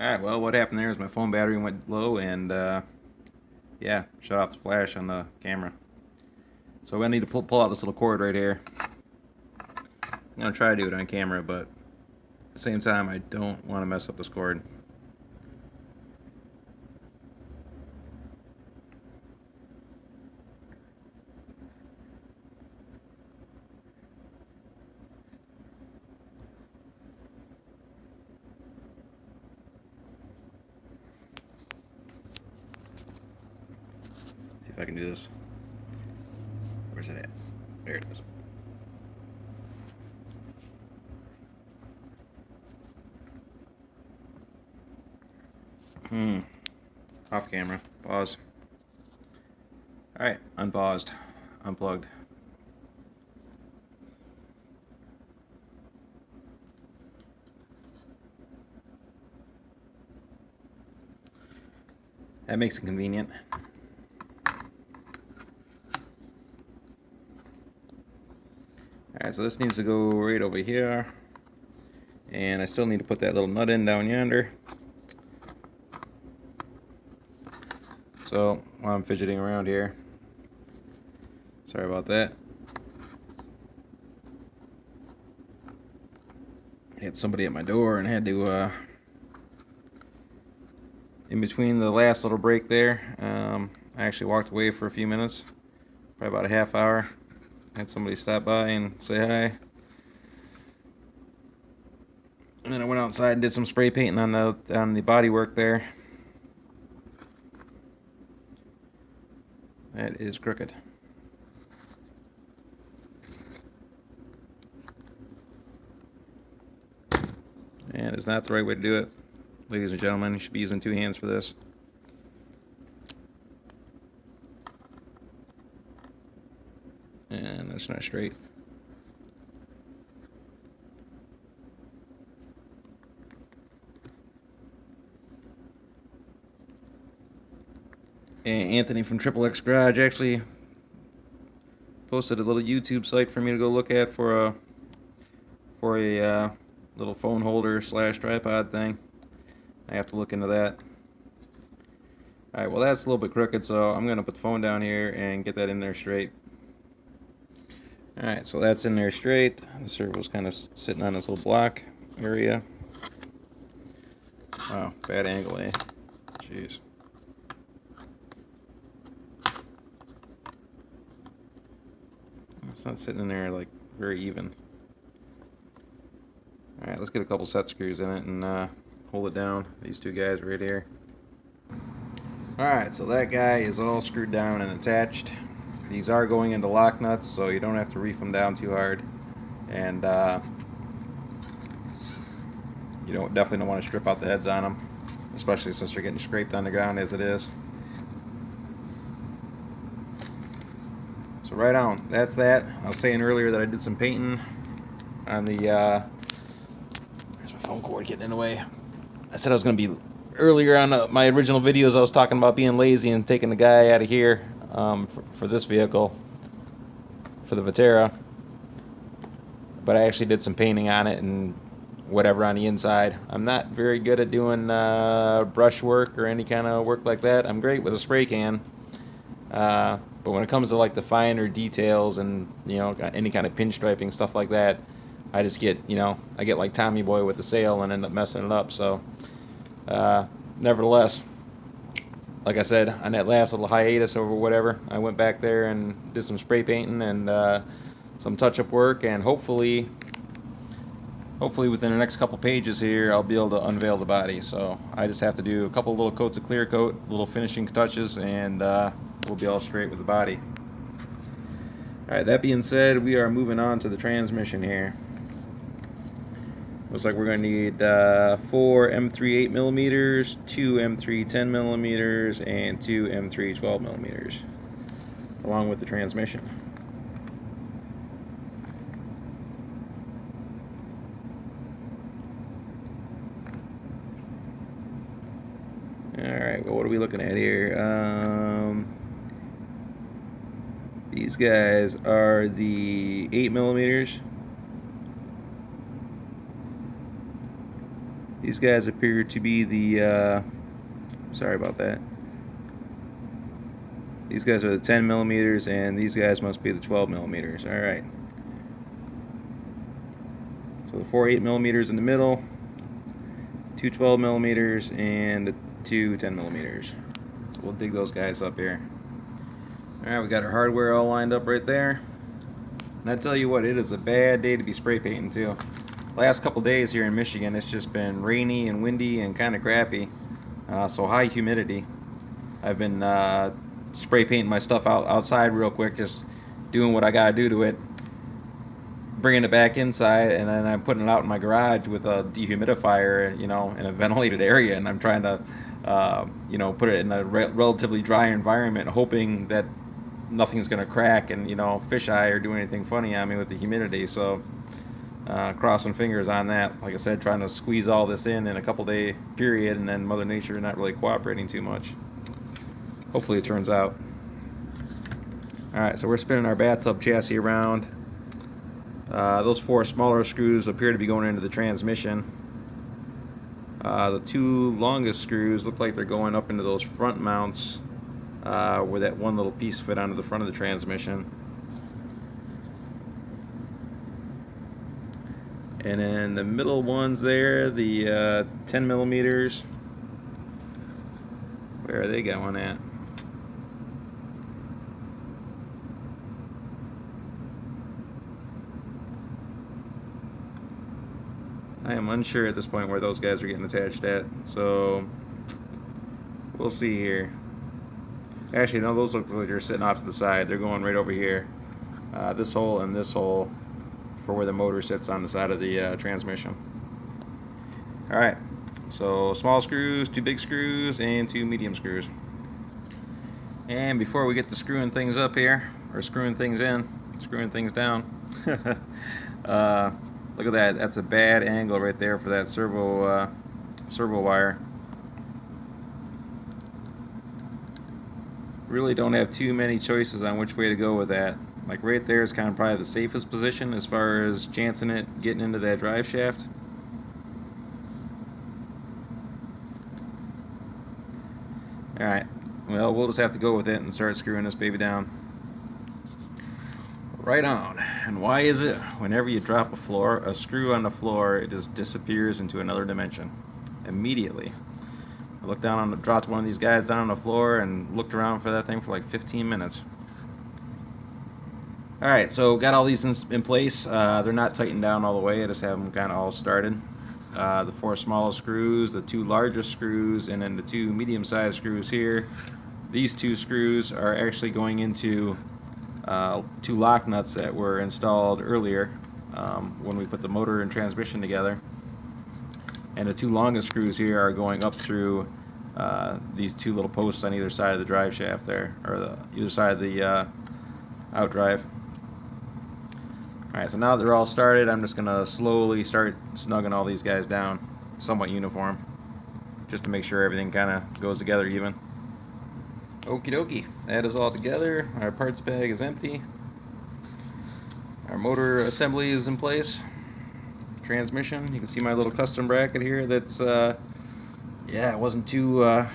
Alright, well, what happened there is my phone battery went low and, yeah, shut off the flash on the camera. So I need to pull out this little cord right here. I'm going to try to do it on camera, but at the same time, I don't want to mess up this cord. See if I can do this. Where's it at? There it is. Off camera. Pause. Alright, unpaused. Unplugged. That makes it convenient. Alright, so this needs to go right over here. And I still need to put that little nut in down yonder. So, while I'm fidgeting around here, sorry about that. Had somebody at my door and had to, in between the last little break there, I actually walked away for a few minutes, probably about a half hour. Had somebody stop by and say hi. And then I went outside and did some spray painting on the body work there. That is crooked. And it's not the right way to do it. Ladies and gentlemen, you should be using two hands for this. And that's not straight. And Anthony from Triple X Garage actually posted a little YouTube site for me to go look at for a little phone holder slash tripod thing. I have to look into that. Alright, well that's a little bit crooked, so I'm going to put the phone down here and get that in there straight. Alright, so that's in there straight. The servo's kind of sitting on this little block area. Wow, bad angle, eh? Jeez. It's not sitting in there like very even. Alright, let's get a couple set screws in it and hold it down. These two guys right here. Alright, so that guy is all screwed down and attached. These are going into lock nuts, so you don't have to reef them down too hard. And you definitely don't want to strip out the heads on them, especially since they're getting scraped on the ground as it is. So right on, that's that. I was saying earlier that I did some painting on the, there's my phone cord getting in the way. I said I was going to be, earlier on my original videos I was talking about being lazy and taking the guy out of here for this vehicle, for the Vattera. But I actually did some painting on it and whatever on the inside. I'm not very good at doing brush work or any kind of work like that. I'm great with a spray can. But when it comes to like the finer details and any kind of pinstriping stuff like that, I just get I get like Tommy Boy with the sail and end up messing it up. So nevertheless, like I said, on that last little hiatus or whatever, I went back there and did some spray painting and some touch-up work, and hopefully within the next couple pages here I'll be able to unveil the body. So I just have to do a couple little coats of clear coat, little finishing touches, and we'll be all straight with the body. Alright, that being said, we are moving on to the transmission here. Looks like we're going to need 4 M3 8mm, 2 M3 10mm, and 2 M3 12mm, along with the transmission. Alright, well, what are we looking at here? These guys are the 8mm. These guys appear to be the, sorry about that. These guys are the 10 millimeters, and these guys must be the 12 millimeters. Alright. So the 4 8 millimeters in the middle, two 12 millimeters, and the two 10 millimeters. So we'll dig those guys up here. Alright, we got our hardware all lined up right there. And I tell you what, it is a bad day to be spray painting too. Last couple days here in Michigan, it's just been rainy and windy and kind of crappy. So high humidity. I've been spray painting my stuff outside real quick, just doing what I gotta do to it, bringing it back inside, and then I'm putting it out in my garage with a dehumidifier, you know, in a ventilated area, and I'm trying to, you know, put it in a relatively dry environment, hoping that nothing's gonna crack and, you know, fisheye or do anything funny on me with the humidity. So crossing fingers on that. Like I said, trying to squeeze all this in a couple day period, and then Mother Nature not really cooperating too much. Hopefully it turns out. Alright, so we're spinning our bathtub chassis around. Those 4 smaller screws appear to be going into the transmission. The 2 longest screws look like they're going up into those front mounts where that one little piece fit onto the front of the transmission. And then the middle ones there, the 10 millimeters, where are they going at? I am unsure at this point where those guys are getting attached at, so we'll see here. Actually, no, those look like they're sitting off to the side. They're going right over here. This hole and this hole for where the motor sits on the side of the transmission. Alright, so small screws, 2 big screws, and 2 medium screws. And before we get to screwing things up here, or screwing things in, screwing things down, look at that. That's a bad angle right there for that servo wire. Really don't have too many choices on which way to go with that. Like right there is kind of probably the safest position as far as chancing it getting into that drive shaft. Alright, well, we'll just have to go with it and start screwing this baby down. Right on. And why is it whenever you drop a screw on the floor, it just disappears into another dimension immediately? I looked down on dropped one of these guys down on the floor and looked around for that thing for like 15 minutes. Alright, so got all these in place. They're not tightened down all the way. I just have them kind of all started. The 4 smallest screws, the 2 largest screws, and then the 2 medium-sized screws here. These 2 screws are actually going into 2 lock nuts that were installed earlier when we put the motor and transmission together. And the 2 longest screws here are going up through these 2 little posts on either side of the drive shaft there, or either side of the outdrive. Alright, so now that they're all started, I'm just going to slowly start snugging all these guys down, somewhat uniform, just to make sure everything kind of goes together even. Okie dokie, that is all together. Our parts bag is empty. Our motor assembly is in place. Transmission, you can see my little custom bracket here that's, yeah, it wasn't too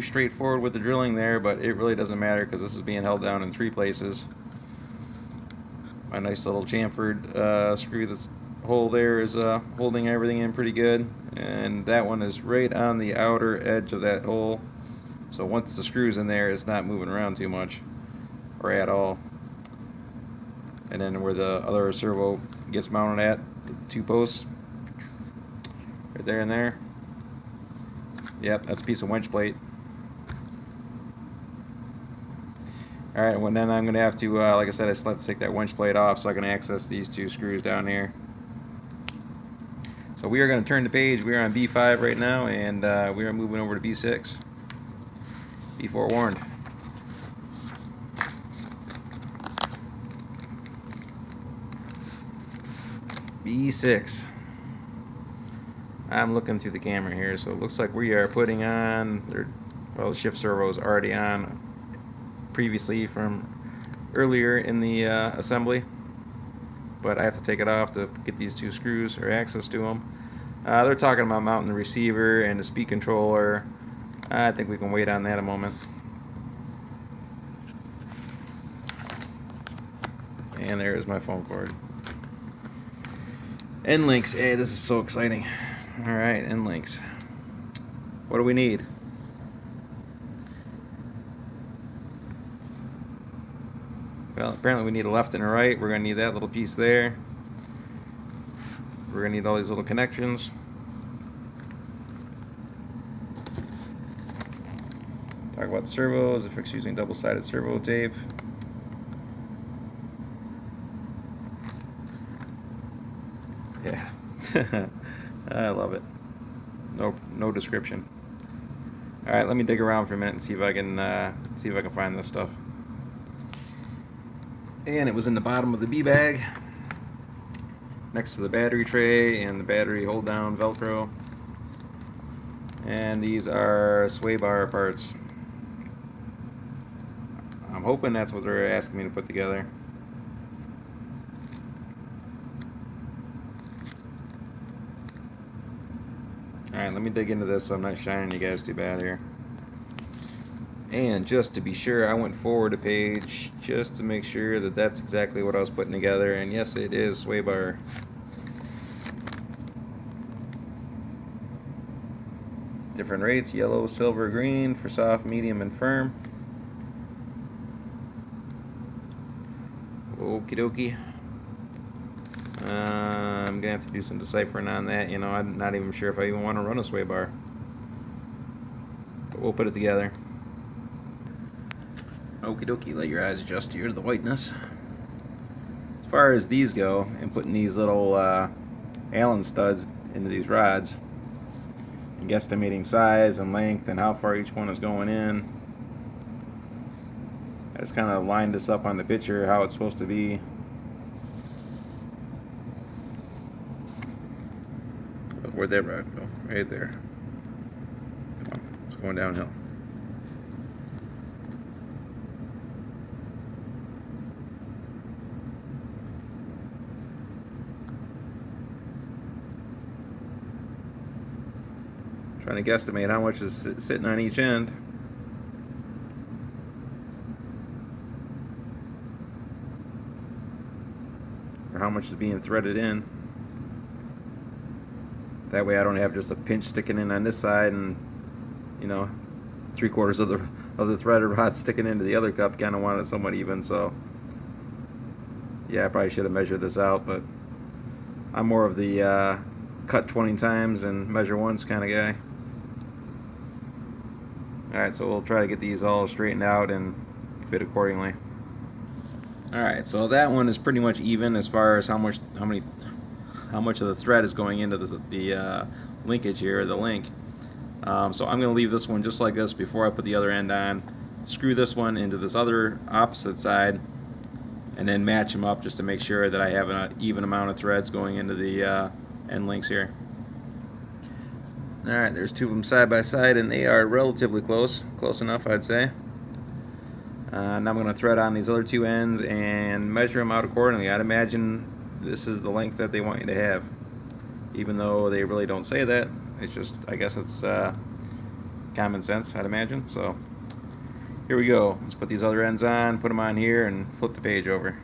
straightforward with the drilling there, but it really doesn't matter because this is being held down in 3 places. My nice little chamfered screw, this hole there is holding everything in pretty good, and that one is right on the outer edge of that hole. So once the screw's in there, it's not moving around too much, or at all. And then where the other servo gets mounted at, the 2 posts, right there and there. Yep, that's a piece of winch plate. Alright, well then I'm going to have to, like I said, I still have to take that winch plate off so I can access these 2 screws down here. So we are going to turn the page. We are on B5 right now, and we are moving over to B6. Be forewarned. B6. I'm looking through the camera here, so it looks like we are putting on, well, the shift servo is already on previously from earlier in the assembly, but I have to take it off to get these 2 screws or access to them. They're talking about mounting the receiver and the speed controller. I think we can wait on that a moment. And there's my phone cord. End links. Hey, this is so exciting. Alright, end links. What do we need? Well, apparently we need a left and a right. We're going to need that little piece there. We're going to need all these little connections. Talk about the servos, affix using double-sided servo tape. Yeah, I love it. No description. All right, let me dig around for a minute and see if I can find this stuff. And it was in the bottom of the B bag, next to the battery tray and the battery hold down Velcro. And these are sway bar parts. I'm hoping that's what they're asking me to put together. Alright, let me dig into this so I'm not shining you guys too bad here. And just to be sure, I went forward a page just to make sure that that's exactly what I was putting together. And yes, it is sway bar. Different rates: yellow, silver, green for soft, medium, and firm. Okie dokie. I'm gonna have to do some deciphering on that. You know, I'm not even sure if I even want to run a sway bar, but we'll put it together. Okie dokie. Let your eyes adjust here to the whiteness. As far as these go, and putting these little Allen studs into these rods, and guesstimating size and length and how far each one is going in, I just kind of lined this up on the picture how it's supposed to be. Where'd that rod go? Right there. Come on, it's going downhill. Trying to guesstimate how much is sitting on each end. Or how much is being threaded in. That way I don't have just a pinch sticking in on this side and, you know, 3/4 of the threaded rod sticking into the other cup. Kind of want it somewhat even, so yeah, I probably should have measured this out, but I'm more of the cut 20 times and measure once kind of guy. Alright, so we'll try to get these all straightened out and fit accordingly. Alright, so that one is pretty much even as far as how much of the thread is going into the linkage here, the link. So I'm going to leave this one just like this before I put the other end on. Screw this one into this other opposite side, and then match them up just to make sure that I have an even amount of threads going into the end links here. Alright, there's two of them side by side, and they are relatively close enough, I'd say. Now I'm going to thread on these other two ends and measure them out accordingly. I'd imagine this is the length that they want you to have, even though they really don't say that. It's just, I guess it's common sense, I'd imagine. So here we go. Let's put these other ends on, put them on here, and flip the page over.